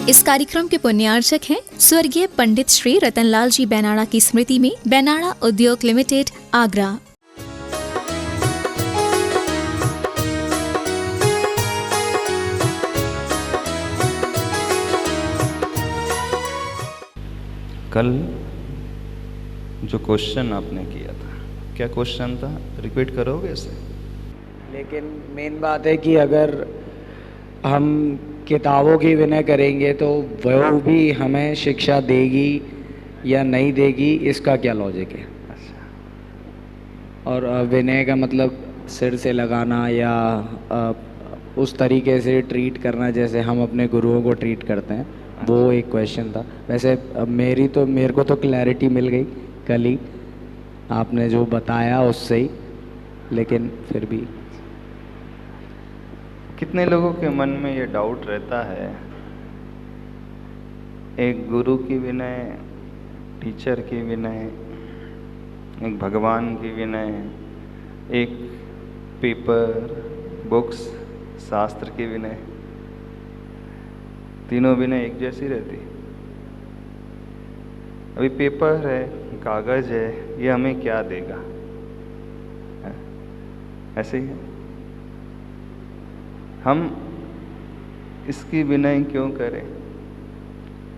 इस कार्यक्रम के पुण्यार्चक हैं स्वर्गीय पंडित श्री रतनलाल जी बैनाड़ा की स्मृति में बैनाड़ा उद्योग लिमिटेड, आगरा। कल जो क्वेश्चन आपने किया था, क्या क्वेश्चन था? रिपीट करोगे इसे? लेकिन मेन बात है कि अगर हम किताबों की विनय करेंगे तो वो भी हमें शिक्षा देगी या नहीं देगी, इसका क्या लॉजिक है? और विनय का मतलब सिर से लगाना या उस तरीके से ट्रीट करना जैसे हम अपने गुरुओं को ट्रीट करते हैं, वो एक क्वेश्चन था। वैसे मेरे को तो क्लैरिटी मिल गई कल ही आपने जो बताया उससे ही, लेकिन फिर भी कितने लोगों के मन में ये डाउट रहता है, एक गुरु की विनय, टीचर की विनय, एक भगवान की विनय, एक पेपर, बुक्स, शास्त्र की विनय, तीनों विनय एक जैसी रहती? अभी पेपर है, कागज है, ये हमें क्या देगा? ऐसे ही है। हम इसकी विनय क्यों करें?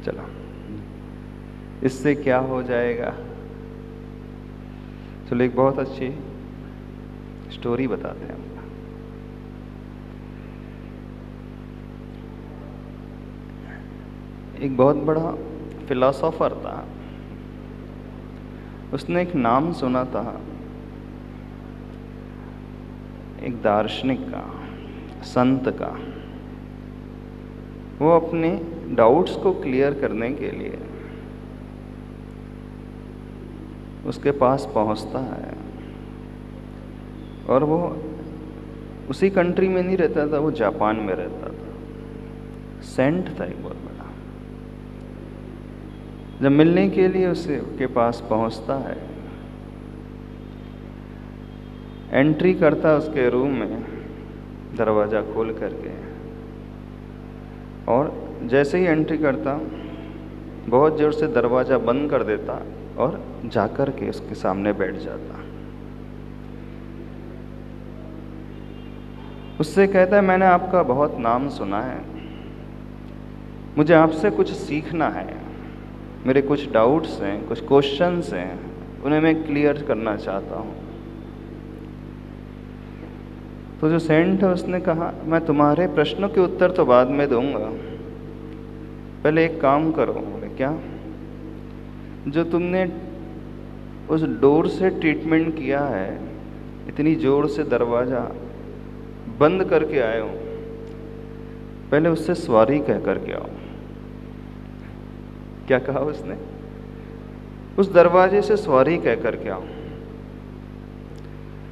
चलो, इससे क्या हो जाएगा? चलो एक बहुत अच्छी स्टोरी बताते हैं आपको। एक बहुत बड़ा फिलोसोफर था, उसने एक नाम सुना था एक दार्शनिक का, संत का। वो अपने डाउट्स को क्लियर करने के लिए उसके पास पहुंचता है, और वो उसी कंट्री में नहीं रहता था, वो जापान में रहता था। सेंट था एक बहुत बड़ा। जब मिलने के लिए उसके पास पहुंचता है, एंट्री करता उसके रूम में दरवाज़ा खोल करके, और जैसे ही एंट्री करता बहुत जोर से दरवाज़ा बंद कर देता और जाकर के उसके सामने बैठ जाता। उससे कहता है, मैंने आपका बहुत नाम सुना है, मुझे आपसे कुछ सीखना है, मेरे कुछ डाउट्स हैं, कुछ क्वेश्चंस हैं, उन्हें मैं क्लियर करना चाहता हूँ। तो जो सेंट है उसने कहा, मैं तुम्हारे प्रश्नों के उत्तर तो बाद में दूंगा, पहले एक काम करो। बोले क्या? जो तुमने उस डोर से ट्रीटमेंट किया है, इतनी जोर से दरवाज़ा बंद करके आए हो, पहले उससे सॉरी कह करके आओ। क्या कहा उसने? उस दरवाजे से सॉरी कह करके आओ।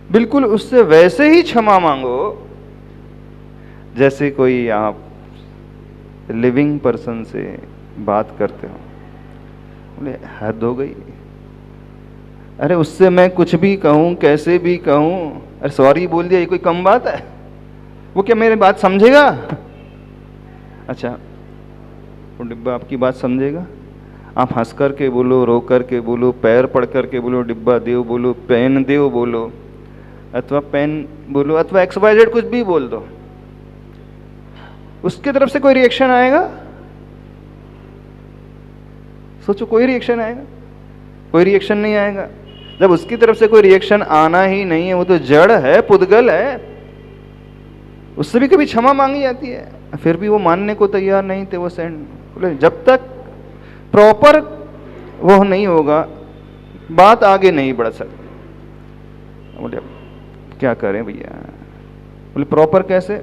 बिल्कुल उससे वैसे ही क्षमा मांगो जैसे कोई आप लिविंग पर्सन से बात करते हो। बोले हद हो गई, अरे उससे मैं कुछ भी कहूँ, कैसे भी कहूँ, अरे सॉरी बोल दिया, ये कोई कम बात है? वो क्या मेरी बात समझेगा? अच्छा, वो डिब्बा आपकी बात समझेगा? आप हंस कर के बोलो, रो कर के बोलो, पैर पड़ कर के बोलो, डिब्बा देव बोलो, पेन देव बोलो, अथवा पेन बोलो, अथवा XYZ कुछ भी बोल दो, उसके तरफ से कोई रिएक्शन आएगा? सोचो, कोई रिएक्शन आएगा? कोई रिएक्शन नहीं आएगा। जब उसकी तरफ से कोई रिएक्शन आना ही नहीं है, वो तो जड़ है, पुद्गल है, उससे भी कभी क्षमा मांगी जाती है? फिर भी वो मानने को तैयार नहीं थे वो सेंट। बोले जब तक प्रॉपर वो नहीं होगा, बात आगे नहीं बढ़ सकती। बोले क्या करें भैया? बोले प्रॉपर कैसे?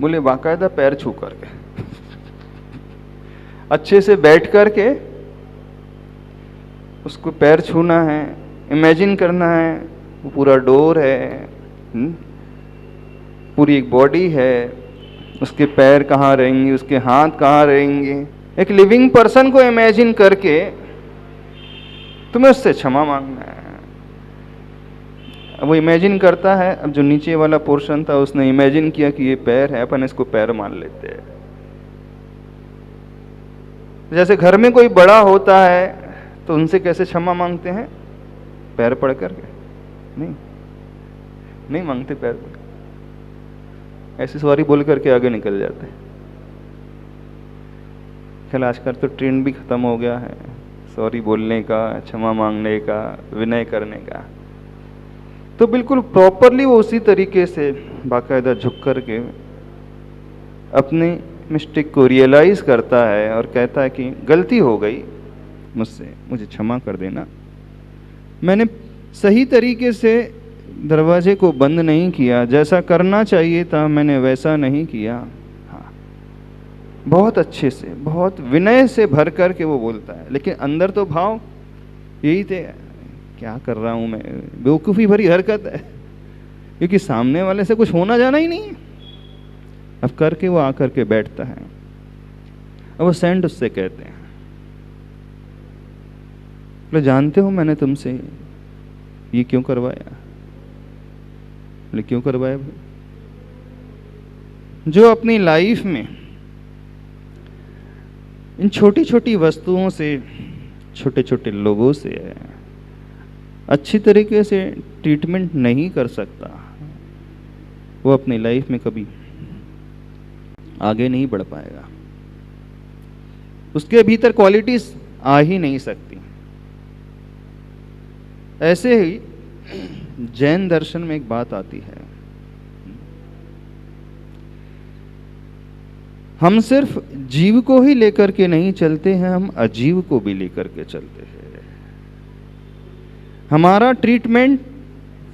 बोले बाकायदा पैर छू करके अच्छे से बैठ करके उसको पैर छूना है, इमेजिन करना है वो पूरा डोर है, पूरी एक बॉडी है, उसके पैर कहाँ रहेंगे, उसके हाथ कहाँ रहेंगे, एक लिविंग पर्सन को इमेजिन करके तुम्हें उससे क्षमा मांगना है। अब वो इमेजिन करता है, अब जो नीचे वाला पोर्शन था उसने इमेजिन किया कि ये पैर है, अपन इसको पैर मान लेते हैं। जैसे घर में कोई बड़ा होता है तो उनसे कैसे क्षमा मांगते हैं? पैर पड़ करके? नहीं, नहीं मांगते पैर पड़, ऐसे सॉरी बोल करके आगे निकल जाते हैं। खैर आजकल तो ट्रेंड भी खत्म हो गया है सॉरी बोलने का, क्षमा मांगने का, विनय करने का। तो बिल्कुल प्रॉपरली वो उसी तरीके से बाकायदा झुक करके अपनी मिस्टेक को रियलाइज करता है और कहता है कि गलती हो गई मुझसे, मुझे क्षमा कर देना, मैंने सही तरीके से दरवाजे को बंद नहीं किया, जैसा करना चाहिए था मैंने वैसा नहीं किया। हाँ, बहुत अच्छे से, बहुत विनय से भर कर के वो बोलता है, लेकिन अंदर तो भाव यही थे, क्या कर रहा हूँ मैं, बेवकूफ़ी भरी हरकत है, क्योंकि सामने वाले से कुछ होना जाना ही नहीं है। अब करके वो आकर के बैठता है, अब वो सेंट उससे कहते हैं, बोले जानते हो मैंने तुमसे ये क्यों करवाया? बोले क्यों करवाया? जो अपनी लाइफ में इन छोटी छोटी वस्तुओं से, छोटे छोटे लोगों से अच्छी तरीके से ट्रीटमेंट नहीं कर सकता, वो अपनी लाइफ में कभी आगे नहीं बढ़ पाएगा, उसके भीतर क्वालिटीज आ ही नहीं सकती। ऐसे ही जैन दर्शन में एक बात आती है, हम सिर्फ जीव को ही लेकर के नहीं चलते हैं, हम अजीव को भी लेकर के चलते हैं। हमारा ट्रीटमेंट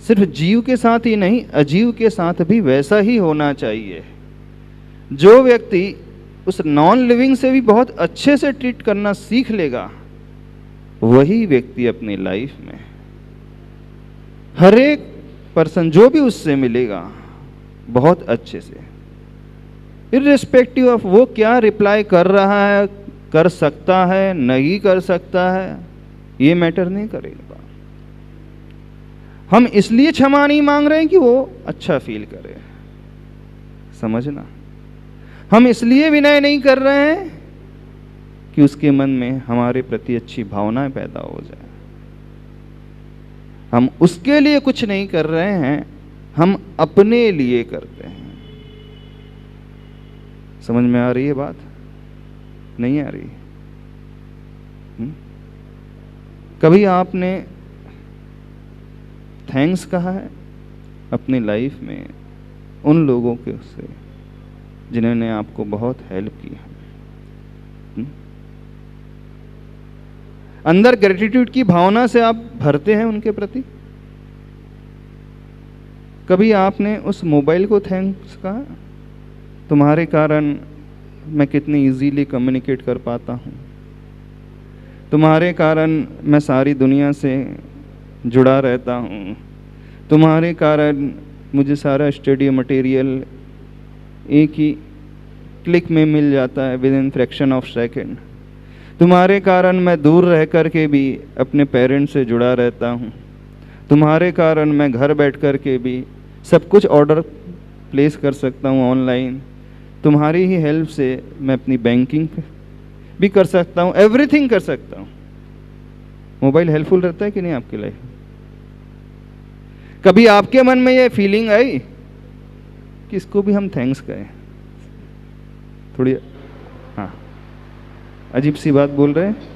सिर्फ जीव के साथ ही नहीं, अजीव के साथ भी वैसा ही होना चाहिए। जो व्यक्ति उस नॉन लिविंग से भी बहुत अच्छे से ट्रीट करना सीख लेगा, वही व्यक्ति अपनी लाइफ में हर एक पर्सन जो भी उससे मिलेगा बहुत अच्छे से, इर्रिस्पेक्टिव ऑफ वो क्या रिप्लाई कर रहा है, कर सकता है नहीं कर सकता है, ये मैटर नहीं करेगा। हम इसलिए क्षमा नहीं मांग रहे हैं कि वो अच्छा फील करे, समझना। हम इसलिए विनय नहीं कर रहे हैं कि उसके मन में हमारे प्रति अच्छी भावनाएं पैदा हो जाए। हम उसके लिए कुछ नहीं कर रहे हैं, हम अपने लिए करते हैं। समझ में आ रही है बात? नहीं आ रही? कभी आपने थैंक्स कहा है अपनी लाइफ में उन लोगों के से जिन्होंने आपको बहुत हेल्प की है? अंदर ग्रेटिट्यूड की भावना से आप भरते हैं उनके प्रति? कभी आपने उस मोबाइल को थैंक्स कहा, तुम्हारे कारण मैं कितनी इजीली कम्युनिकेट कर पाता हूँ, तुम्हारे कारण मैं सारी दुनिया से जुड़ा रहता हूँ, तुम्हारे कारण मुझे सारा स्टडी मटेरियल एक ही क्लिक में मिल जाता है, with in fraction of second, तुम्हारे कारण मैं दूर रह कर के भी अपने पेरेंट्स से जुड़ा रहता हूँ, तुम्हारे कारण मैं घर बैठ कर के भी सब कुछ ऑर्डर प्लेस कर सकता हूँ ऑनलाइन, तुम्हारी ही हेल्प से मैं अपनी बैंकिंग भी कर सकता हूँ, एवरीथिंग कर सकता हूँ। मोबाइल हेल्पफुल रहता है कि नहीं आपकी लाइफ? कभी आपके मन में ये फीलिंग आई कि इसको भी हम थैंक्स कहें? थोड़ी हाँ अजीब सी बात बोल रहे हैं।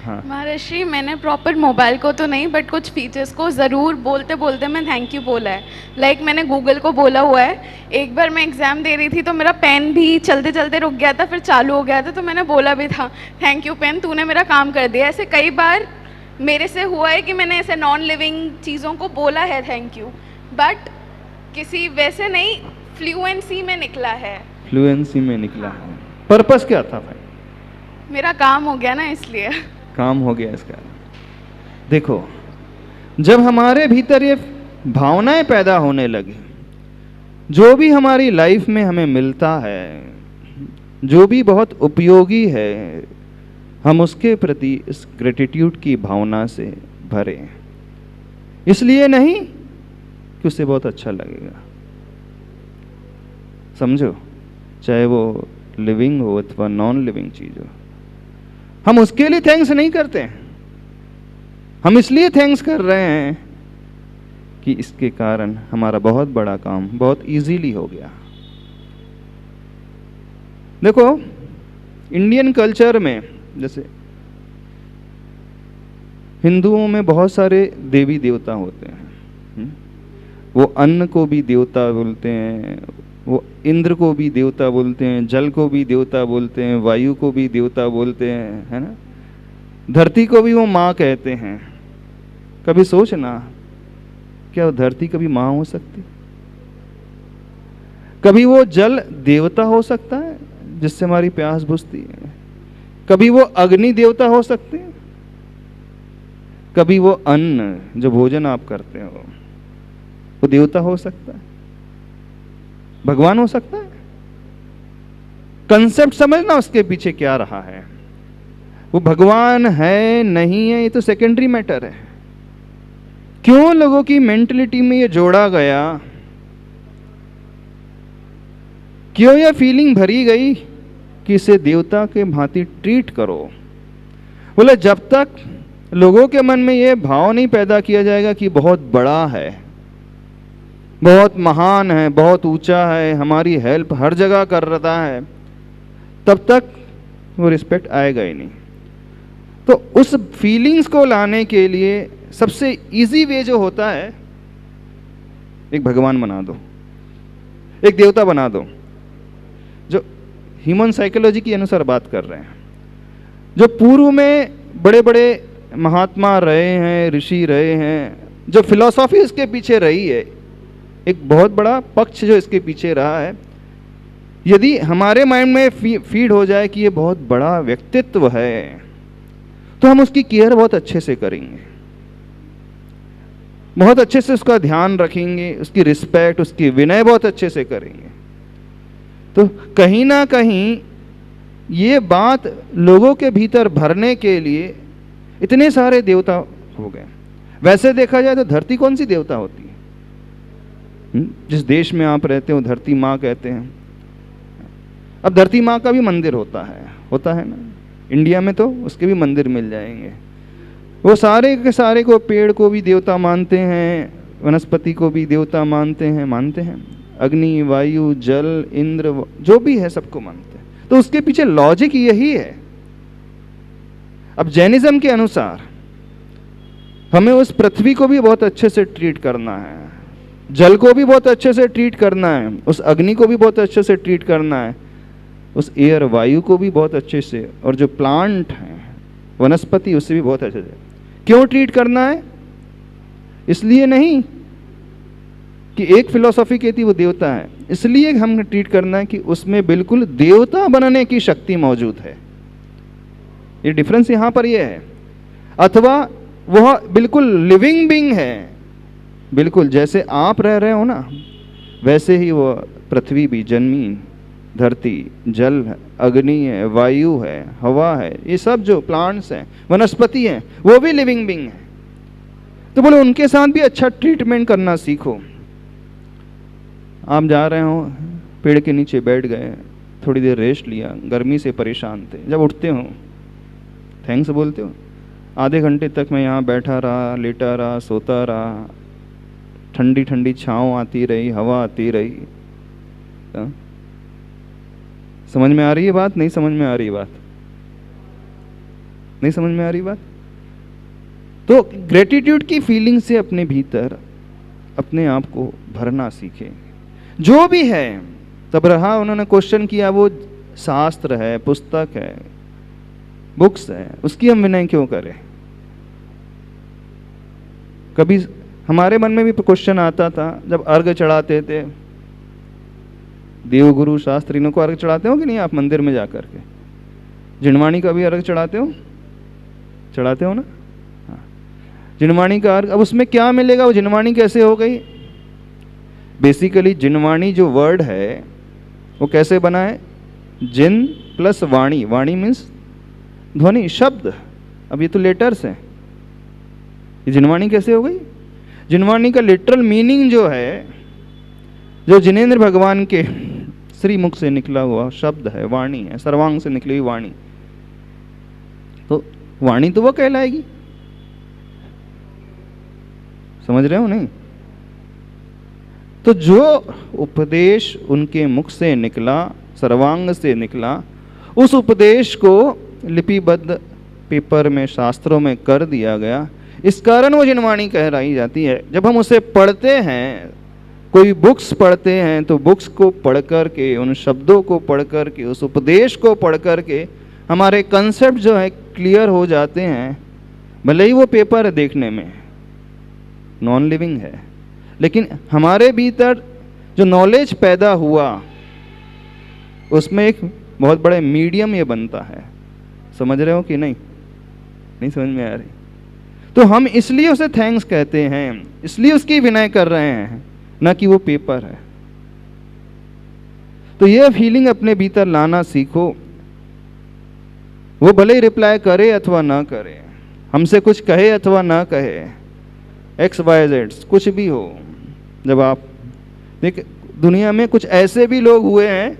हाँ महर्षि, मैंने प्रॉपर मोबाइल को तो नहीं बट कुछ फीचर्स को ज़रूर बोलते बोलते मैं थैंक यू बोला है। लाइक मैंने गूगल को बोला हुआ है। एक बार मैं एग्ज़ाम दे रही थी तो मेरा पेन भी चलते चलते रुक गया था, फिर चालू हो गया था, तो मैंने बोला भी था थैंक यू पेन, तूने मेरा काम कर दिया। ऐसे कई बार मेरे से हुआ है कि मैंने ऐसे नॉन लिविंग चीज़ों को बोला है थैंक यू, बट किसी वैसे नहीं, फ्लुएंसी में निकला है। फ्लुएंसी में निकला है। पर्पस क्या था भाई? मेरा काम हो गया ना, इसलिए काम हो गया इसका। देखो, जब हमारे भीतर ये भावनाएं पैदा होने लगी, जो भी हमारी लाइफ में हमें मिलता है, जो भी बहुत उपयोगी है, हम उसके प्रति इस ग्रेटिट्यूड की भावना से भरे, इसलिए नहीं कि उसे बहुत अच्छा लगेगा। समझो, चाहे वो लिविंग हो अथवा नॉन लिविंग चीज हो, हम उसके लिए थैंक्स नहीं करते, हम इसलिए थैंक्स कर रहे हैं कि इसके कारण हमारा बहुत बड़ा काम बहुत इजीली हो गया। देखो इंडियन कल्चर में, जैसे हिंदुओं में बहुत सारे देवी देवता होते हैं। वो अन्न को भी देवता बोलते हैं, वो इंद्र को भी देवता बोलते हैं, जल को भी देवता बोलते हैं, वायु को भी देवता बोलते हैं, है ना। धरती को भी वो माँ कहते हैं। कभी सोचना, क्या वो धरती कभी माँ हो सकती? कभी वो जल देवता हो सकता है जिससे हमारी प्यास बुझती है? कभी वो अग्नि देवता हो सकते हैं? कभी वो अन्न जो भोजन आप करते हो वो देवता हो सकता है? भगवान हो सकता है? कंसेप्ट समझना उसके पीछे क्या रहा है। वो भगवान है नहीं है ये तो सेकेंडरी मैटर है। क्यों लोगों की मेंटलिटी में ये जोड़ा गया, क्यों यह फीलिंग भरी गई कि इसे देवता के भांति ट्रीट करो? बोले जब तक लोगों के मन में ये भाव नहीं पैदा किया जाएगा कि बहुत बड़ा है, बहुत महान है, बहुत ऊंचा है, हमारी हेल्प हर जगह कर रहा है, तब तक वो रिस्पेक्ट आएगा ही नहीं। तो उस फीलिंग्स को लाने के लिए सबसे इजी वे जो होता है, एक भगवान बना दो, एक देवता बना दो। जो ह्यूमन साइकोलॉजी के अनुसार बात कर रहे हैं, जो पूर्व में बड़े बड़े महात्मा रहे हैं, ऋषि रहे हैं, जो फिलॉसफी इसके पीछे रही है, एक बहुत बड़ा पक्ष जो इसके पीछे रहा है, यदि हमारे माइंड में फीड हो जाए कि ये बहुत बड़ा व्यक्तित्व है, तो हम उसकी केयर बहुत अच्छे से करेंगे, बहुत अच्छे से उसका ध्यान रखेंगे, उसकी रिस्पेक्ट, उसकी विनय बहुत अच्छे से करेंगे। तो कहीं ना कहीं ये बात लोगों के भीतर भरने के लिए इतने सारे देवता हो गए। वैसे देखा जाए तो धरती कौन सी देवता होती है? जिस देश में आप रहते हो धरती माँ कहते हैं। अब धरती माँ का भी मंदिर होता है ना। इंडिया में तो उसके भी मंदिर मिल जाएंगे। वो सारे के सारे को, पेड़ को भी देवता मानते हैं, वनस्पति को भी देवता मानते हैं, अग्नि, वायु, जल, इंद्र, जो भी है सबको मानते हैं। तो उसके पीछे लॉजिक यही है। अब जैनिज्म के अनुसार हमें उस पृथ्वी को भी बहुत अच्छे से ट्रीट करना है, जल को भी बहुत अच्छे से ट्रीट करना है, उस अग्नि को भी बहुत अच्छे से ट्रीट करना है, उस एयर वायु को भी बहुत अच्छे से, और जो प्लांट हैं वनस्पति उससे भी बहुत अच्छे से। क्यों ट्रीट करना है? इसलिए नहीं कि एक फिलॉसफी कहती वो देवता है, इसलिए हम ट्रीट करना है कि उसमें बिल्कुल देवता बनने की शक्ति मौजूद है। ये डिफरेंस यहाँ पर ये है। अथवा वह बिल्कुल लिविंग बीइंग है, बिल्कुल जैसे आप रह रहे हो ना, वैसे ही वो पृथ्वी भी, जमीन, धरती, जल है, अग्नि है, वायु है, हवा है, ये सब जो प्लांट्स हैं, वनस्पति हैं, वो भी लिविंग बीइंग है। तो बोले उनके साथ भी अच्छा ट्रीटमेंट करना सीखो। आप जा रहे हो, पेड़ के नीचे बैठ गए, थोड़ी देर रेस्ट लिया, गर्मी से परेशान थे, जब उठते हो थैंक्स बोलते हो। आधे घंटे तक मैं यहाँ बैठा रहा, लेटा रहा, सोता रहा, ठंडी ठंडी छाँव आती रही, हवा आती रही। समझ में आ रही है बात? नहीं समझ में आ रही बात? नहीं समझ में आ रही बात? तो ग्रेटिट्यूड की फीलिंग से अपने भीतर अपने आप को भरना सीखें। जो भी है, तब रहा उन्होंने क्वेश्चन किया, वो शास्त्र है, पुस्तक है, बुक्स है, उसकी हम विनय क्यों करें? कभी हमारे मन में भी क्वेश्चन आता था जब अर्घ चढ़ाते थे, देवगुरु शास्त्रियों को अर्घ चढ़ाते हो कि नहीं आप मंदिर में जाकर के? जिनवाणी का भी अर्घ चढ़ाते हो? चढ़ाते हो ना? हाँ, जिनवाणी का अर्घ। अब उसमें क्या मिलेगा? वो जिनवाणी कैसे हो गई? बेसिकली जिनवाणी जो वर्ड है वो कैसे बना है? जिन प्लस वाणी, वाणी मीन्स ध्वनि, शब्द। अब ये तो लेटर्स हैं, ये जिनवाणी कैसे हो गई? जिनवाणी का लिटरल मीनिंग जो है, जो जिनेंद्र भगवान के श्रीमुख से निकला हुआ शब्द है, वाणी है, सर्वांग से निकली हुई वाणी। तो वाणी तो वो कहलाएगी। समझ रहे हो नहीं? तो जो उपदेश उनके मुख से निकला, सर्वांग से निकला, उस उपदेश को लिपिबद्ध पेपर में, शास्त्रों में कर दिया गया। इस कारण वो जिनवाणी कहलाई जाती है। जब हम उसे पढ़ते हैं, कोई बुक्स पढ़ते हैं, तो बुक्स को पढ़ कर के, उन शब्दों को पढ़ कर के, उस उपदेश को पढ़ कर के हमारे कंसेप्ट जो है क्लियर हो जाते हैं। भले ही वो पेपर है देखने में, नॉन लिविंग है, लेकिन हमारे भीतर जो नॉलेज पैदा हुआ उसमें एक बहुत बड़े मीडियम ये बनता है। समझ रहे हो कि नहीं? नहीं समझ में आ रही? तो हम इसलिए उसे थैंक्स कहते हैं, इसलिए उसकी विनय कर रहे हैं, ना कि वो पेपर है। तो ये फीलिंग अपने भीतर लाना सीखो। वो भले ही रिप्लाई करे अथवा ना करे, हमसे कुछ कहे अथवा ना कहे, XYZ कुछ भी हो। जब आप देख, दुनिया में कुछ ऐसे भी लोग हुए हैं,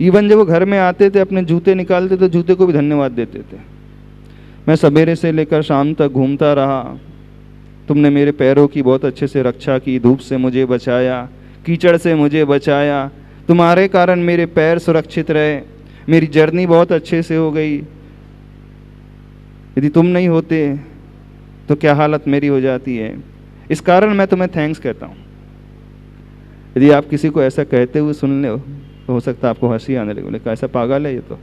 इवन जब वो घर में आते थे, अपने जूते निकालते तो जूते को भी धन्यवाद देते थे। मैं सवेरे से लेकर शाम तक घूमता रहा, तुमने मेरे पैरों की बहुत अच्छे से रक्षा की, धूप से मुझे बचाया, कीचड़ से मुझे बचाया, तुम्हारे कारण मेरे पैर सुरक्षित रहे, मेरी जर्नी बहुत अच्छे से हो गई। यदि तुम नहीं होते तो क्या हालत मेरी हो जाती है। इस कारण मैं तुम्हें थैंक्स कहता हूँ। यदि आप किसी को ऐसा कहते हुए सुन ले तो हो सकता है आपको हंसी आने लगे, बोले कैसा पागल है ये। तो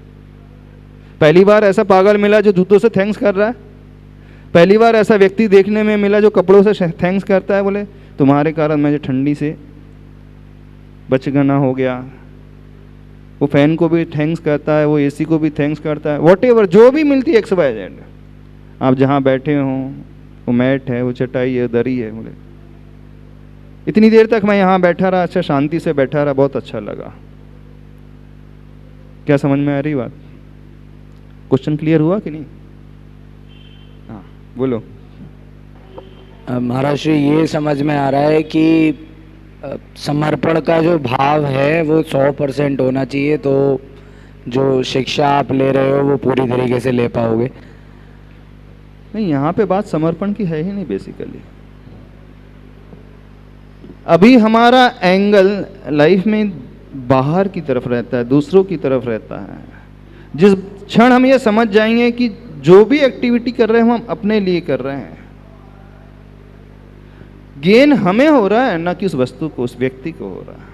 पहली बार ऐसा पागल मिला जो जूतों से थैंक्स कर रहा है, पहली बार ऐसा व्यक्ति देखने में मिला जो कपड़ों से थैंक्स करता है, बोले तुम्हारे कारण मैं ठंडी से बचगना हो गया। वो फैन को भी थैंक्स करता है, वो AC को भी थैंक्स करता है, वॉटेवर जो भी मिलती है XYZ। आप जहाँ बैठे हों, वो मैट है, वो चटाई है, दरी है, बोले इतनी देर तक मैं यहाँ बैठा रहा, अच्छा शांति से बैठा रहा, बहुत अच्छा लगा। क्या समझ में आ रही बात? क्वेश्चन क्लियर हुआ कि नहीं? हाँ बोलो। महाराज श्री, ये समझ में आ रहा है कि समर्पण का जो भाव है वो 100% होना चाहिए, तो जो शिक्षा आप ले रहे हो वो पूरी तरीके से ले पाओगे। नहीं, यहाँ पे बात समर्पण की है ही नहीं बेसिकली। अभी हमारा एंगल लाइफ में बाहर की तरफ रहता है, दूसरों की तरफ रहता है। जिस क्षण हम ये समझ जाएंगे कि जो भी एक्टिविटी कर रहे हैं हम अपने लिए कर रहे हैं, गेन हमें हो रहा है, ना कि उस वस्तु को, उस व्यक्ति को हो रहा है।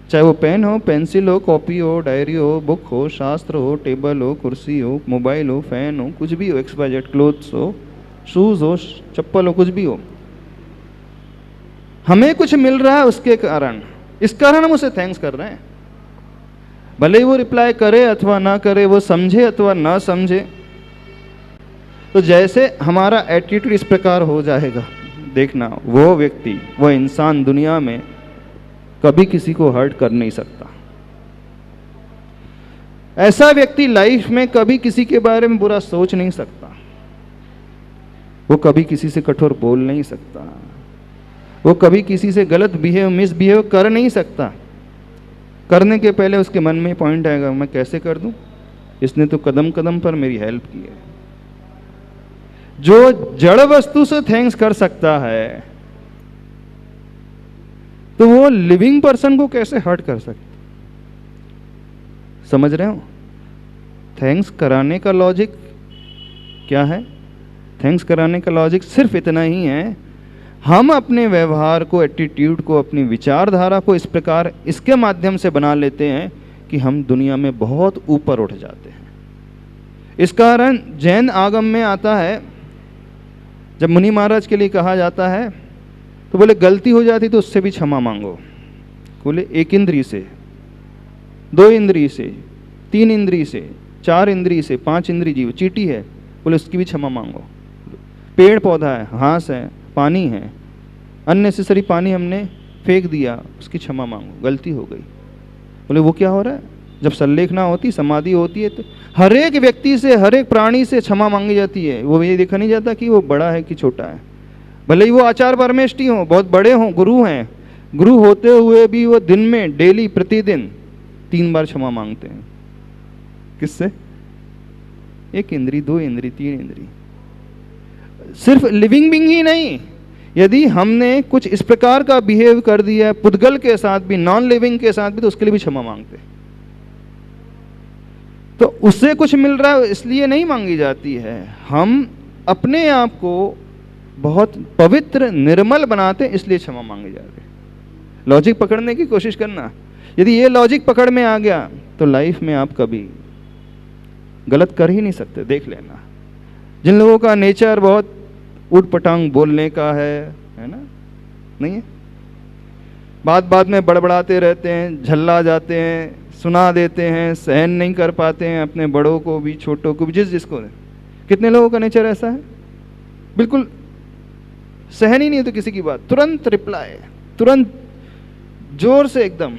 चाहे वो पेन हो, पेंसिल हो, कॉपी हो, डायरी हो, बुक हो, शास्त्र हो, टेबल हो, कुर्सी हो, मोबाइल हो, फैन हो, कुछ भी हो, XYZ, क्लोथ्स हो, शूज हो, चप्पल हो, कुछ भी हो, हमें कुछ मिल रहा है उसके कारण, इस कारण हम उसे थैंक्स कर रहे हैं। भले ही वो रिप्लाई करे अथवा ना करे, वो समझे अथवा ना समझे। तो जैसे हमारा एटीट्यूड इस प्रकार हो जाएगा, देखना वो व्यक्ति, वो इंसान दुनिया में कभी किसी को हर्ट कर नहीं सकता। ऐसा व्यक्ति लाइफ में कभी किसी के बारे में बुरा सोच नहीं सकता, वो कभी किसी से कठोर बोल नहीं सकता, वो कभी किसी से गलत मिसबिहेव कर नहीं सकता। करने के पहले उसके मन में पॉइंट आएगा, मैं कैसे कर दूं, इसने तो कदम कदम पर मेरी हेल्प की है। जो जड़ वस्तु से थैंक्स कर सकता है, तो वो लिविंग पर्सन को कैसे हर्ट कर सकता? समझ रहे हो? थैंक्स कराने का लॉजिक क्या है? थैंक्स कराने का लॉजिक सिर्फ इतना ही है, हम अपने व्यवहार को, एटीट्यूड को, अपनी विचारधारा को इस प्रकार इसके माध्यम से बना लेते हैं कि हम दुनिया में बहुत ऊपर उठ जाते हैं। इस कारण जैन आगम में आता है, जब मुनि महाराज के लिए कहा जाता है तो बोले गलती हो जाती तो उससे भी क्षमा मांगो। बोले 1 इंद्री से, 2 इंद्री से, 3 इंद्री से, 4 इंद्री से, 5 इंद्री जीव चींटी है, बोले उसकी भी क्षमा मांगो। पेड़ पौधा है, घास है, पानी है, अननेसेसरी पानी हमने फेंक दिया, उसकी क्षमा मांगो, गलती हो गई। बोले वो क्या हो रहा है? जब संलेखना होती, समाधि होती है, तो हर एक व्यक्ति से, हर एक प्राणी से क्षमा मांगी जाती है। वो ये देखा नहीं जाता कि वो बड़ा है कि छोटा है। भले ही वो आचार्य परमेष्ठी हों, बहुत बड़े हों, गुरु हैं, गुरु होते हुए भी वो दिन में डेली प्रतिदिन 3 बार क्षमा मांगते हैं। किससे? 1 इंद्री, 2 इंद्री, 3 इंद्री। सिर्फ लिविंग बीइंग ही नहीं, यदि हमने कुछ इस प्रकार का बिहेव कर दिया है पुद्गल के साथ भी, नॉन लिविंग के साथ भी, तो उसके लिए भी क्षमा मांगते। तो उससे कुछ मिल रहा है इसलिए नहीं मांगी जाती है। हम अपने आप को बहुत पवित्र निर्मल बनाते इसलिए क्षमा मांगी जाती है। लॉजिक पकड़ने की कोशिश करना। यदि ये लॉजिक पकड़ में आ गया तो लाइफ में आप कभी गलत कर ही नहीं सकते। देख लेना, जिन लोगों का नेचर बहुत उठ पटांग बोलने का है ना, नहीं है, बात बात में बड़बड़ाते रहते हैं, झल्ला जाते हैं, सुना देते हैं, सहन नहीं कर पाते हैं अपने बड़ों को भी, छोटों को भी, जिसको। कितने लोगों का नेचर ऐसा है, बिल्कुल सहन ही नहीं होती किसी की बात, तुरंत रिप्लाई, तुरंत जोर से एकदम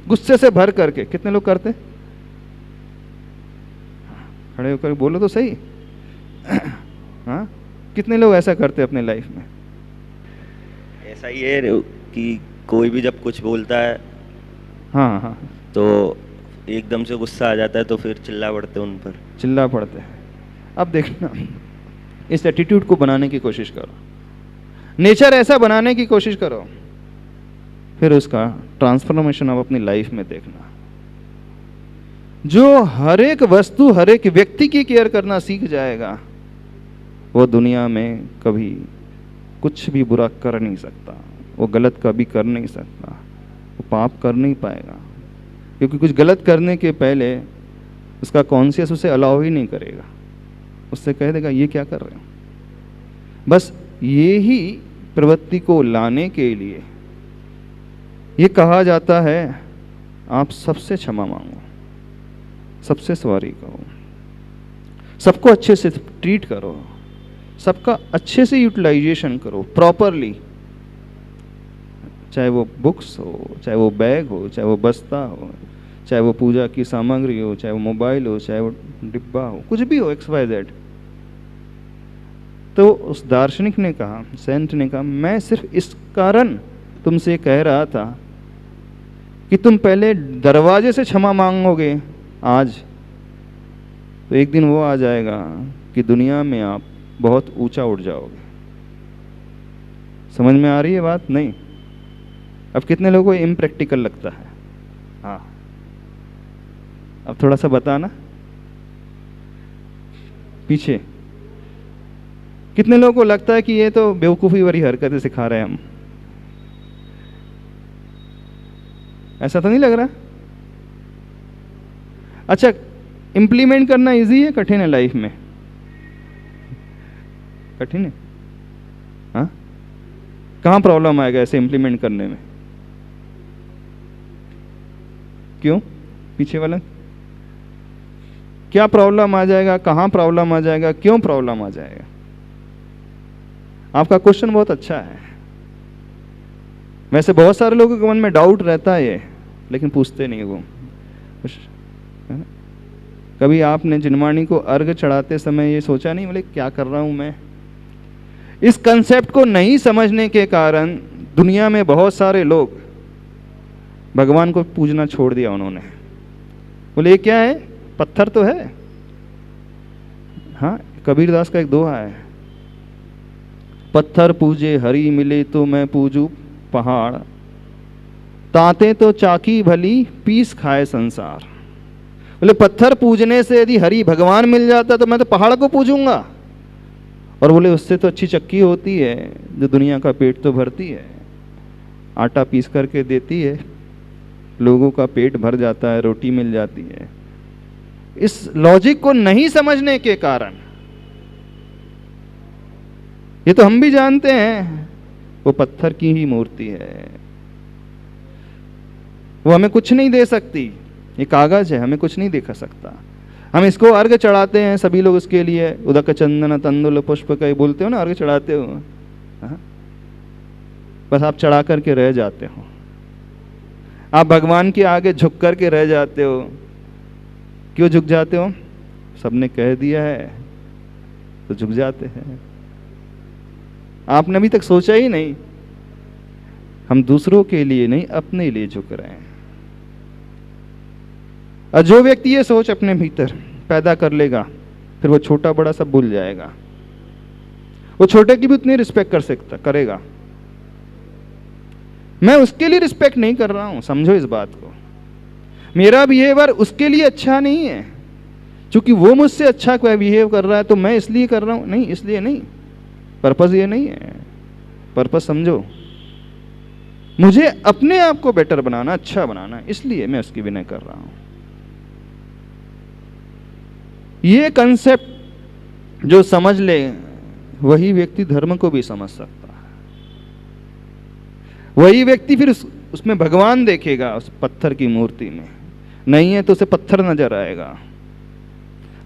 गुस्से से भर करके। कितने लोग करते? खड़े होकर बोलो तो सही। हाँ, कितने लोग ऐसा करते अपने लाइफ में? ऐसा ही है कि कोई भी जब कुछ बोलता है हाँ हाँ तो एकदम से गुस्सा आ जाता है, तो फिर चिल्ला पड़ते हैं उन पर, चिल्ला पड़ते हैं। अब देखना, इस एटीट्यूड को बनाने की कोशिश करो, नेचर ऐसा बनाने की कोशिश करो, फिर उसका ट्रांसफॉर्मेशन आप अपनी लाइफ में देखना। जो हर एक वस्तु, हर एक व्यक्ति की केयर करना सीख जाएगा, वो दुनिया में कभी कुछ भी बुरा कर नहीं सकता, वो गलत कभी कर नहीं सकता, वो पाप कर नहीं पाएगा, क्योंकि कुछ गलत करने के पहले उसका कॉन्शियस उसे अलाउ ही नहीं करेगा, उससे कह देगा ये क्या कर रहे हो। बस ये ही प्रवृत्ति को लाने के लिए ये कहा जाता है आप सबसे क्षमा मांगो, सबसे सॉरी कहो, सबको अच्छे से ट्रीट करो, सबका अच्छे से यूटिलाइजेशन करो प्रॉपरली, चाहे वो बुक्स हो, चाहे वो बैग हो, चाहे वो बस्ता हो, चाहे वो पूजा की सामग्री हो, चाहे वो मोबाइल हो, चाहे वो डिब्बा हो, कुछ भी हो, XYZ। तो उस दार्शनिक ने कहा, सेंट ने कहा, मैं सिर्फ इस कारण तुमसे कह रहा था कि तुम पहले दरवाजे से क्षमा मांगोगे आज, तो एक दिन वो आ जाएगा कि दुनिया में आप बहुत ऊंचा उठ जाओगे। समझ में आ रही है बात? नहीं। अब कितने लोगों को इम्प्रैक्टिकल लगता है? हाँ, अब थोड़ा सा बताना पीछे। कितने लोगों को लगता है कि ये तो बेवकूफ़ी वाली हरकतें सिखा रहे हैं हम? ऐसा तो नहीं लग रहा? अच्छा, इम्प्लीमेंट करना इजी है कठिन है लाइफ में? कठिन है। हाँ, कहाँ प्रॉब्लम आएगा ऐसे इम्प्लीमेंट करने में? क्यों? पीछे वाला क्या प्रॉब्लम आ जाएगा, कहाँ प्रॉब्लम आ जाएगा, क्यों प्रॉब्लम आ जाएगा? आपका क्वेश्चन बहुत अच्छा है। वैसे बहुत सारे लोगों के मन में डाउट रहता है ये, लेकिन पूछते नहीं वो कुछ, है ना? कभी आपने जिनवाणी को अर्घ चढ़ाते समय ये सोचा नहीं, बोले क्या कर रहा हूं मैं? इस कंसेप्ट को नहीं समझने के कारण दुनिया में बहुत सारे लोग भगवान को पूजना छोड़ दिया उन्होंने। बोले ये क्या है, पत्थर तो है। हाँ, कबीरदास का एक दोहा है, पत्थर पूजे हरि मिले तो मैं पूजू पहाड़, ताते तो चाकी भली पीस खाए संसार। बोले पत्थर पूजने से यदि हरि भगवान मिल जाता तो मैं तो पहाड़ को पूजूंगा, और बोले उससे तो अच्छी चक्की होती है जो दुनिया का पेट तो भरती है, आटा पीस करके देती है, लोगों का पेट भर जाता है, रोटी मिल जाती है। इस लॉजिक को नहीं समझने के कारण, ये तो हम भी जानते हैं वो पत्थर की ही मूर्ति है, वो हमें कुछ नहीं दे सकती, ये कागज है, हमें कुछ नहीं दिखा सकता। हम इसको अर्घ चढ़ाते हैं सभी लोग इसके लिए, उदक चंदन तंदुल पुष्प का बोलते हो ना, अर्घ चढ़ाते हो। हाँ? बस आप चढ़ा करके रह जाते हो, आप भगवान के आगे झुक करके रह जाते हो। क्यों झुक जाते हो? सबने कह दिया है तो झुक जाते हैं। आपने अभी तक सोचा ही नहीं, हम दूसरों के लिए नहीं अपने लिए झुक रहे हैं। और जो व्यक्ति ये सोच अपने भीतर पैदा कर लेगा फिर वो छोटा बड़ा सब भूल जाएगा। वो छोटे की भी उतनी रिस्पेक्ट कर सकता करेगा। मैं उसके लिए रिस्पेक्ट नहीं कर रहा हूं, समझो इस बात को। मेरा बिहेवियर उसके लिए अच्छा नहीं है, क्योंकि वो मुझसे अच्छा बिहेव कर रहा है तो मैं इसलिए कर रहा हूं, नहीं, इसलिए नहीं। पर्पस ये नहीं है। पर्पस समझो, मुझे अपने आप को बेटर बनाना, अच्छा बनाना, इसलिए मैं उसकी विनय कर रहा हूं। ये कंसेप्ट जो समझ ले वही व्यक्ति धर्म को भी समझ सकता है। वही व्यक्ति फिर उसमें भगवान देखेगा, उस पत्थर की मूर्ति में। नहीं है तो उसे पत्थर नजर आएगा,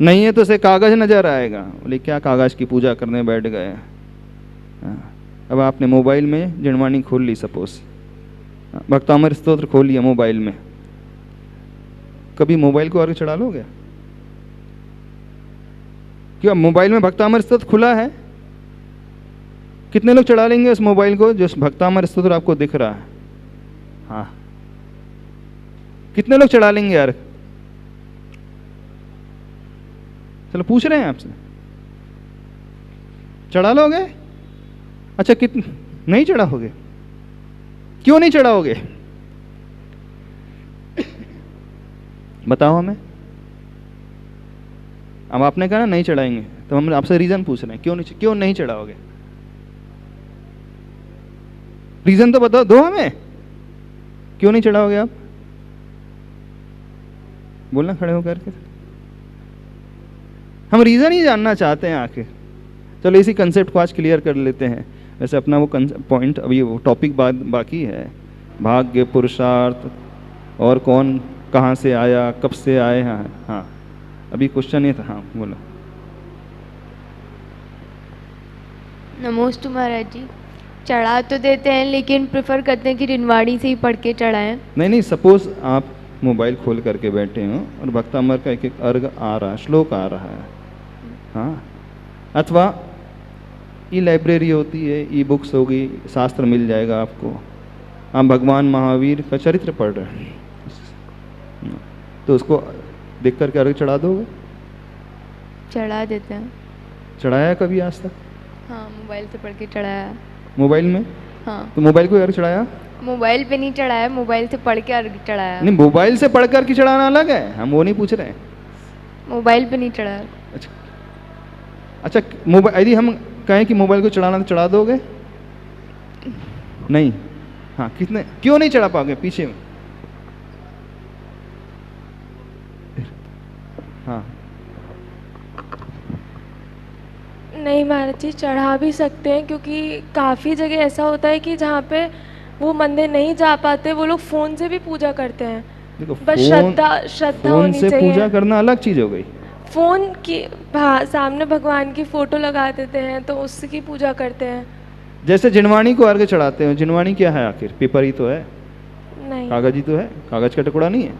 नहीं है तो उसे कागज नजर आएगा। बोले क्या कागज की पूजा करने बैठ गए। अब आपने मोबाइल में जिनवाणी खोल ली, सपोज भक्तामृत स्तोत्र खोल लिया मोबाइल में, कभी मोबाइल को आगे चढ़ा लोगे? क्यों? मोबाइल में भक्तामृत स्तोत्र खुला है, कितने लोग चढ़ा लेंगे उस मोबाइल को जो भक्तामृत स्तोत्र आपको दिख रहा है? हाँ, कितने लोग चढ़ा लेंगे यार? चलो पूछ रहे हैं आपसे, चढ़ा लोगे? अच्छा, कितने नहीं चढ़ाओगे? क्यों नहीं चढ़ाओगे? बताओ हमें। अब आपने कहा ना नहीं चढ़ाएंगे, तो हम आपसे रीजन पूछ रहे हैं, क्यों नहीं चढ़ाओगे? रीजन तो बताओ, दो हमें, क्यों नहीं चढ़ाओगे आप? बोलना खड़े होकर के। हम रीजन ही जानना चाहते हैं आखिर। चलो इसी कंसेप्ट को आज क्लियर कर लेते हैं। वैसे अपना वो पॉइंट, अभी वो टॉपिक बाकी है, भाग्य, पुरुषार्थ और कौन कहाँ से आया, कब से आए हैं। हाँ, अभी क्वेश्चन ये था। हाँ बोलो। नमोस्तु महाराज जी। चढ़ा तो देते हैं लेकिन प्रेफर करते हैं कि रिनवाड़ी से ही पढ़ के चढ़ाएं। नहीं, सपोज आप मोबाइल खोल करके बैठे हो और भक्तामृत का एक अर्घ आ रहा है, श्लोक आ रहा है। हाँ, अथवा ई लाइब्रेरी होती है, ई बुक्स होगी, शास्त्र मिल जाएगा आपको। आप भगवान महावीर का चरित्र पढ़ रहे हैं तो उसको देख करके अर्घ चढ़ा दोगे? चढ़ा देते हैं। चढ़ाया कभी आज तक? हाँ, मोबाइल से पढ़ के चढ़ाया। मोबाइल में? हाँ। तो मोबाइल को अर्घ चढ़ाया? मोबाइल पे नहीं चढ़ाया, मोबाइल से पढ़ के अर्घ चढ़ाया। नहीं, मोबाइल से पढ़ कर के चढ़ाना अलग है, हम वो नहीं पूछ रहे हैं। मोबाइल पे नहीं चढ़ाया। अच्छा, मोबाइल यदि हम कहें कि मोबाइल को चढ़ाना तो चढ़ा दोगे? नहीं। हाँ, कितने, क्यों नहीं चढ़ा पाओगे? पीछे में। हाँ, नहीं महाराज जी, चढ़ा भी सकते हैं, क्योंकि काफ़ी जगह ऐसा होता है कि जहाँ पे वो मंदिर नहीं जा पाते, वो लोग फ़ोन से भी पूजा करते हैं। देखो, बस श्रद्धा होनी से चाहिए। पूजा करना अलग चीज हो गई। फ़ोन की सामने भगवान की फ़ोटो लगा देते हैं तो उसकी पूजा करते हैं। जैसे जिनवाणी को अर्घ चढ़ाते हैं, जिनवाणी क्या है आखिर? पेपर ही तो है, नहीं, कागज ही तो है, कागज का टुकड़ा नहीं है।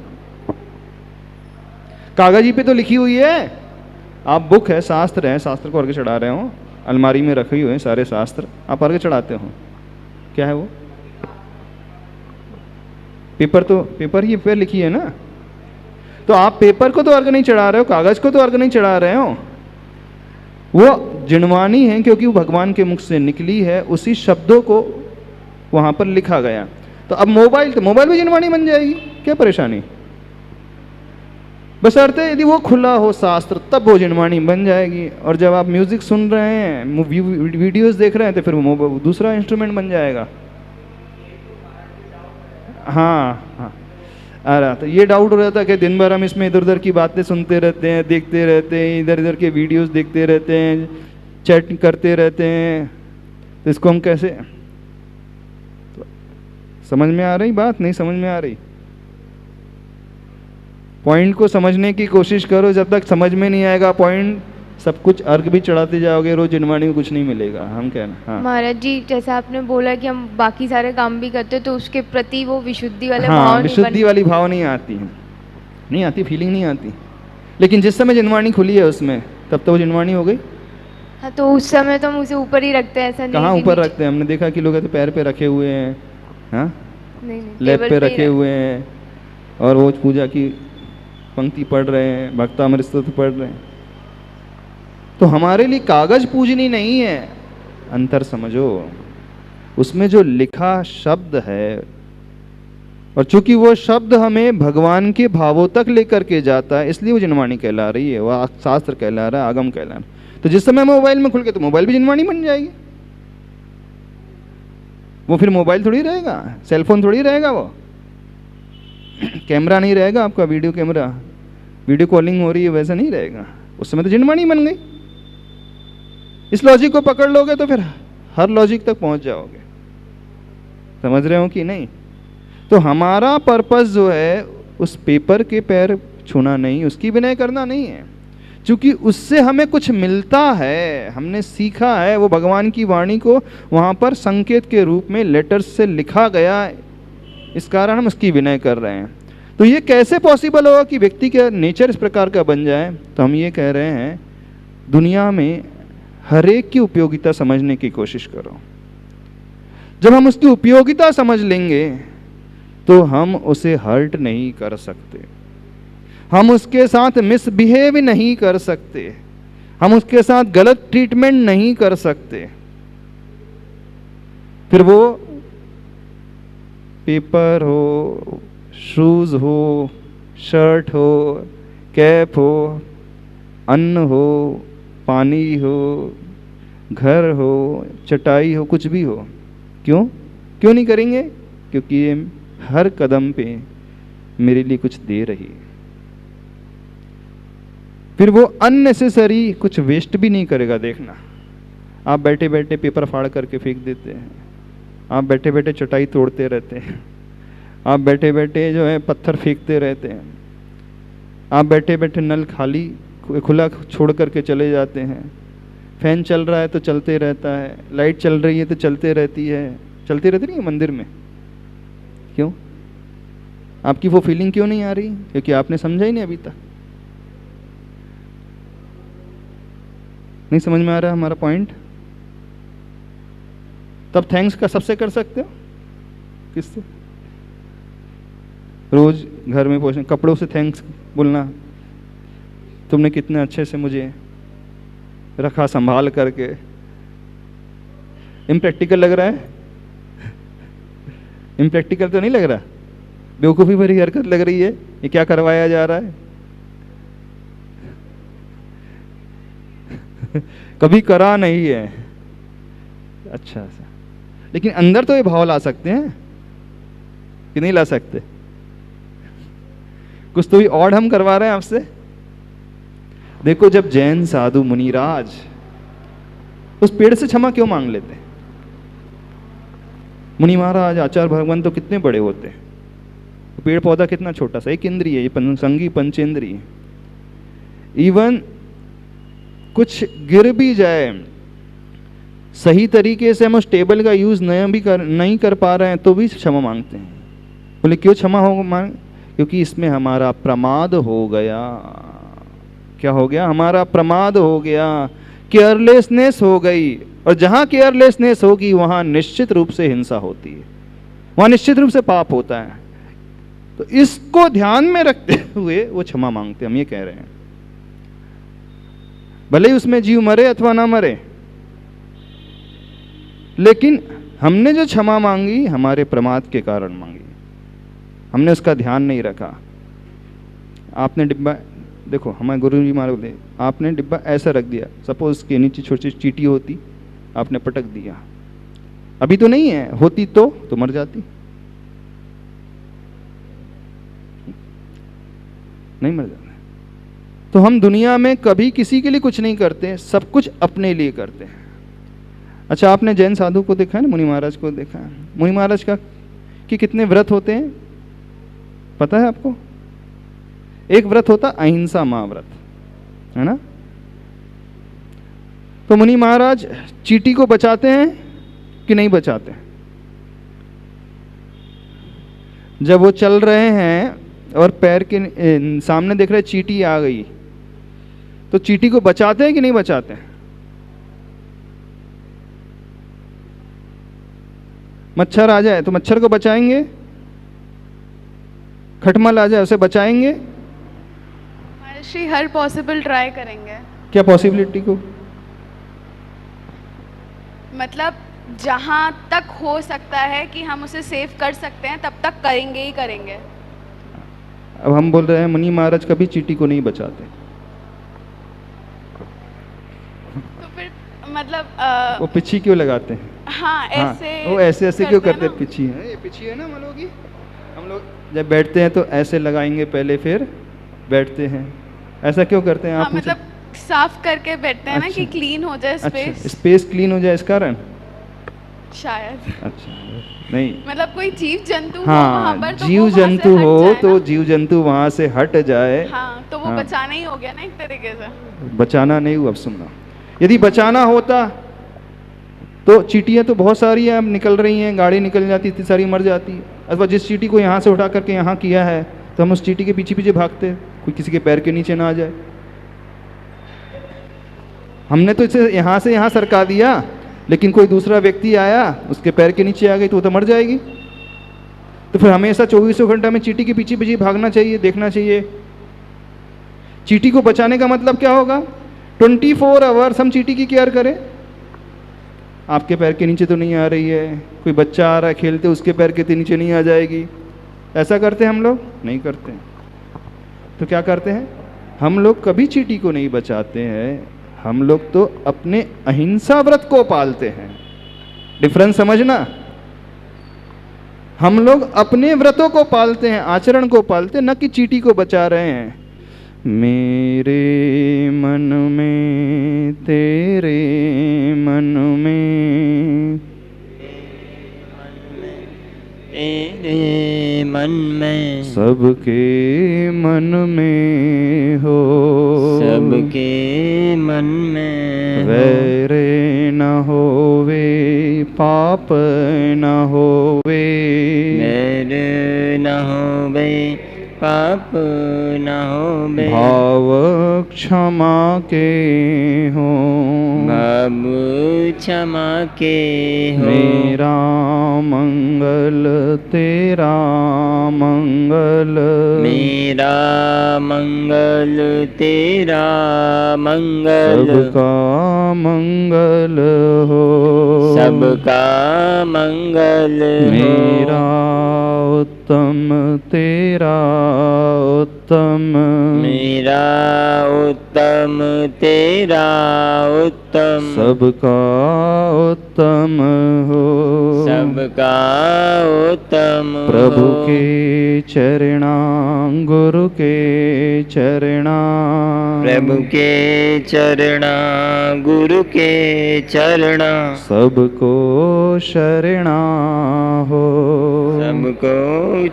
कागज ही पे तो लिखी हुई है। आप बुक है, शास्त्र है, शास्त्र को अर्घ चढ़ा रहे हो, अलमारी में रखे हुए हैं सारे शास्त्र, आप अर्घ चढ़ाते हो। क्या है वो? पेपर, तो पेपर ही पे लिखी है ना। तो आप पेपर को तो अर्घ नहीं चढ़ा रहे हो, कागज को तो अर्घ नहीं चढ़ा रहे हो। वो जिनवाणी है क्योंकि वो भगवान के मुख से निकली है, उसी शब्दों को वहां पर लिखा गया। तो अब मोबाइल, तो मोबाइल भी जिनवाणी बन जाएगी, क्या परेशानी? बस अर्थ है यदि वो खुला हो शास्त्र, तब वो जिनवाणी बन जाएगी। और जब आप म्यूजिक सुन रहे हैं, वीडियोस देख रहे हैं, तो फिर वो दूसरा इंस्ट्रूमेंट बन जाएगा। हाँ, अरे तो ये डाउट हो रहा था कि दिन भर हम इसमें इधर उधर की बातें सुनते रहते हैं, देखते रहते हैं, इधर इधर के वीडियोस देखते रहते हैं, चैट करते रहते हैं, तो इसको हम कैसे? तो समझ में आ रही बात? नहीं समझ में आ रही? पॉइंट को समझने की कोशिश करो। जब तक समझ में नहीं आएगा पॉइंट, सब कुछ अर्घ भी चढ़ाते जाओगे, रोज जिनवाणी में कुछ नहीं मिलेगा। हम कहना। हाँ महाराज जी, जैसा आपने बोला कि हम बाकी सारे काम भी करते तो उसके प्रति वो विशुद्धि वाले हाँ, भाव नहीं विशुद्धि वाली भाव नहीं आती है, नहीं आती, फीलिंग नहीं आती। लेकिन जिस समय जिनवाणी खुली है उसमें, तब तो वो जिनवाणी हो गई। हाँ, तो उस समय तो हम उसे ऊपर ही रखते हैं, ऐसा नहीं कहाँ कि ऊपर नीचे- रखते हैं? हमने देखा कि लोग तो पैर पे रखे हुए हैं, हाँ, नहीं, लैब टेबल पे ही रखे हुए हैं, और वो पूजा की पंक्ति पढ़ रहे हैं, भक्तामृत स्तोत्र पढ़ रहे हैं। तो हमारे लिए कागज पूजनी नहीं है, अंतर समझो। उसमें जो लिखा शब्द है, और चूंकि वो शब्द हमें भगवान के भावों तक लेकर के जाता है, इसलिए वो जिनवाणी कहला रही है, वह शास्त्र कहला रहा है, आगम कहला रहा है। तो जिस समय मोबाइल में खुल के, तो मोबाइल भी जिनवाणी बन जाएगी। वो फिर मोबाइल थोड़ी रहेगा, सेलफोन थोड़ी रहेगा, वो कैमरा नहीं रहेगा आपका, वीडियो कैमरा, वीडियो कॉलिंग हो रही है वैसा नहीं रहेगा। उस समय तो जिनवाणी बन गई। इस लॉजिक को पकड़ लोगे तो फिर हर लॉजिक तक पहुंच जाओगे। समझ रहे हो कि नहीं? तो हमारा पर्पस जो है उस पेपर के पैर छूना नहीं, उसकी विनय करना नहीं है, क्योंकि उससे हमें कुछ मिलता है, हमने सीखा है। वो भगवान की वाणी को वहाँ पर संकेत के रूप में लेटर्स से लिखा गया, इस कारण हम उसकी विनय कर रहे हैं। तो ये कैसे पॉसिबल होगा कि व्यक्ति का नेचर इस प्रकार का बन जाए? तो हम ये कह रहे हैं, दुनिया में हर एक की उपयोगिता समझने की कोशिश करो। जब हम उसकी उपयोगिता समझ लेंगे तो हम उसे हर्ट नहीं कर सकते, हम उसके साथ मिसबिहेव नहीं कर सकते, हम उसके साथ गलत ट्रीटमेंट नहीं कर सकते। फिर वो पेपर हो, शूज हो, शर्ट हो, कैप हो, अन्न हो, पानी हो, घर हो, चटाई हो, कुछ भी हो। क्यों नहीं करेंगे? क्योंकि ये हर कदम पे मेरे लिए कुछ दे रही है। फिर वो अननेसेसरी कुछ वेस्ट भी नहीं करेगा। देखना, आप बैठे बैठे पेपर फाड़ करके फेंक देते हैं, आप बैठे बैठे चटाई तोड़ते रहते हैं, आप बैठे बैठे जो है पत्थर फेंकते रहते हैं, आप बैठे बैठे नल खाली खुला छोड़ करके चले जाते हैं, फैन चल रहा है तो चलते रहता है, लाइट चल रही है तो चलती रहती नहीं है मंदिर में। क्यों? आपकी वो फीलिंग क्यों नहीं आ रही? क्योंकि आपने समझा ही नहीं अभी तक। नहीं समझ में आ रहा हमारा पॉइंट? तब थैंक्स का सबसे कर सकते हो, किससे? रोज घर में पहुंचने, कपड़ों से थैंक्स बोलना, तुमने कितने अच्छे से मुझे रखा संभाल करके। इम्प्रैक्टिकल लग रहा है? इम्प्रैक्टिकल तो नहीं लग रहा? बेवकूफ़ी भरी हरकत लग रही है? ये क्या करवाया जा रहा है? कभी करा नहीं है। अच्छा, लेकिन अंदर तो ये भाव ला सकते हैं कि नहीं ला सकते? कुछ तो भी और हम करवा रहे हैं आपसे। देखो, जब जैन साधु मुनिराज उस पेड़ से क्षमा क्यों मांग लेते? मुनि महाराज, आचार्य भगवान तो कितने बड़े होते हैं, पेड़ पौधा कितना छोटा सा, एक इंद्रिय, ये संगी पंचेंद्रिय। इवन कुछ गिर भी जाए, सही तरीके से हम उस टेबल का यूज नहीं कर पा रहे हैं तो भी क्षमा मांगते हैं। बोले क्यों क्षमा हो मांग? क्योंकि इसमें हमारा प्रमाद हो गया। क्या हो गया? हमारा प्रमाद हो गया, केयरलेसनेस हो गई। और जहाँ केयरलेसनेस होगी वहाँ निश्चित रूप से हिंसा होती है, वहाँ निश्चित रूप से पाप होता है। तो इसको ध्यान में रखते हुए वो क्षमा मांगते, हम ये कह रहे हैं। भले ही उसमें जीव मरे अथवा ना मरे, लेकिन हमने जो क्षमा मांगी हमारे प्रमाद के कारण मांगी, हमने उसका ध्यान नहीं रखा। आपने डिब्बा, देखो हमारे गुरु जी महाराज बोले, आपने डिब्बा ऐसा रख दिया, सपोज इसके नीचे छोटी छोटी चींटी होती, आपने पटक दिया, अभी तो नहीं है, होती तो मर जाती, नहीं मर जाती। तो हम दुनिया में कभी किसी के लिए कुछ नहीं करते, सब कुछ अपने लिए करते हैं। अच्छा, आपने जैन साधु को देखा है ना, मुनि महाराज को देखा है? मुनि महाराज का कि कितने व्रत होते हैं पता है आपको? एक व्रत होता अहिंसा महाव्रत, है ना? तो मुनि महाराज चींटी को बचाते हैं कि नहीं बचाते? जब वो चल रहे हैं और पैर के सामने देख रहे चींटी आ गई, तो चींटी को बचाते हैं कि नहीं बचाते? मच्छर आ जाए तो मच्छर को बचाएंगे, खटमल आ जाए उसे बचाएंगे? हर पॉसिबल ट्राई करेंगे। क्या पॉसिबिलिटी को? मतलब जहाँ तक हो सकता है कि हम उसे सेव कर सकते हैं तब तक करेंगे ही करेंगे। अब हम बोल रहे हैं मुनि महाराज कभी चींटी को नहीं बचाते, तो फिर मतलब वो पिछी क्यों लगाते हैं? हाँ हाँ, ऐसे वो ऐसे क्यों करते हैं? ना? पिछी है, ये पिछी है ना मलोगी। हम लोग जब बैठते हैं तो ऐसे लगाएंगे पहले, फिर बैठते हैं। ऐसा क्यों करते हैं? हाँ, आप मतलब साफ करके बैठते हैं ना कि अच्छा। क्लीन हो जाए स्पेस। अच्छा, स्पेस क्लीन हो जाए इस कारण। शायद अच्छा, नहीं, मतलब कोई जीव जंतु हो हाँ, वहाँ पर तो जीव वो वहाँ से जंतु हट हो जाए तो ना। जीव जंतु वहां से हट जाए। हाँ, तो वो हाँ। बचाना ही हो गया ना एक तरीके से। बचाना नहीं हुआ। अब सुनना, यदि बचाना होता तो चींटियां तो बहुत सारी हैं, अब निकल रही हैं, गाड़ी निकल जाती, इतनी सारी मर जाती। अथवा जिस चींटी को यहाँ से उठा करके यहाँ किया है तो हम उस चींटी के पीछे पीछे भागते, कोई किसी के पैर के नीचे ना आ जाए। हमने तो इसे यहाँ से यहाँ सरका दिया, लेकिन कोई दूसरा व्यक्ति आया, उसके पैर के नीचे आ गई तो वो तो मर जाएगी। तो फिर हमेशा 24 घंटा में चींटी के पीछे पीछे भागना चाहिए, देखना चाहिए। चींटी को बचाने का मतलब क्या होगा? 24 आवर्स हम चींटी की केयर करें। आपके पैर के नीचे तो नहीं आ रही है, कोई बच्चा आ रहा है खेलते, उसके पैर के नीचे नहीं आ जाएगी। ऐसा करते हम लोग? नहीं करते। तो क्या करते हैं हम लोग? कभी चींटी को नहीं बचाते हैं, हम लोग तो अपने अहिंसा व्रत को पालते हैं। डिफरेंस समझना, हम लोग अपने व्रतों को पालते हैं, आचरण को पालते हैं, न कि चींटी को बचा रहे हैं। मेरे मन में तेरे मन में, तेरे मन में, सबके मन में हो, सबके मन में वैरे न होवे, पाप न होवे, मेरे न होवे, पाप न होवे, भाव क्षमा के हो, भाव क्षमा के हो, मेरा मंगल तेरा मंगल, मेरा मंगल तेरा मंगल, सबका मंगल हो, सबका मंगल हो, मेरा उत्तम तेरा उत्तम, मेरा उत्तम तेरा उत्तम, सबका उत्तम हो, सबका उत्तम प्रभु हो, के चरणा, गुरु के चरणा, प्रभु के चरणा, गुरु के चरणा, सबको शरणा हो, सबको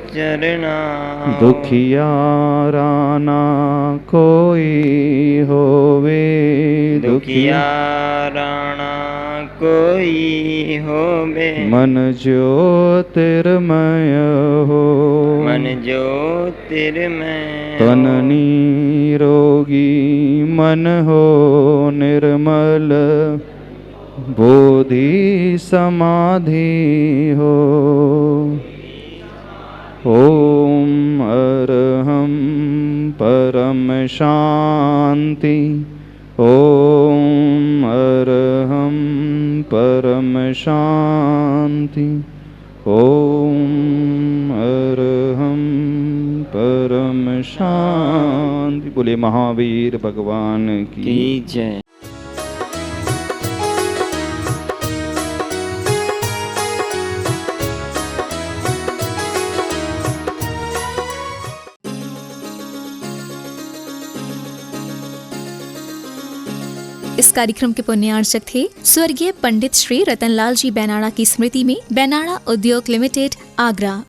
चरणा, दुखियाराना कोई होवे, दुखियाराना कोई होवे, मन ज्योतिर्मय हो, मन ज्योतिर्मय तन निरोगी मन हो निर्मल, बोधि समाधि हो। ओम अरहं परम शांति, ओम अरहं परम शांति, ओम अरहं परम शांति। बोले महावीर भगवान की जय। इस कार्यक्रम के पुण्यार्चक थे स्वर्गीय पंडित श्री रतनलाल जी बैनाड़ा की स्मृति में बैनाड़ा उद्योग लिमिटेड, आगरा।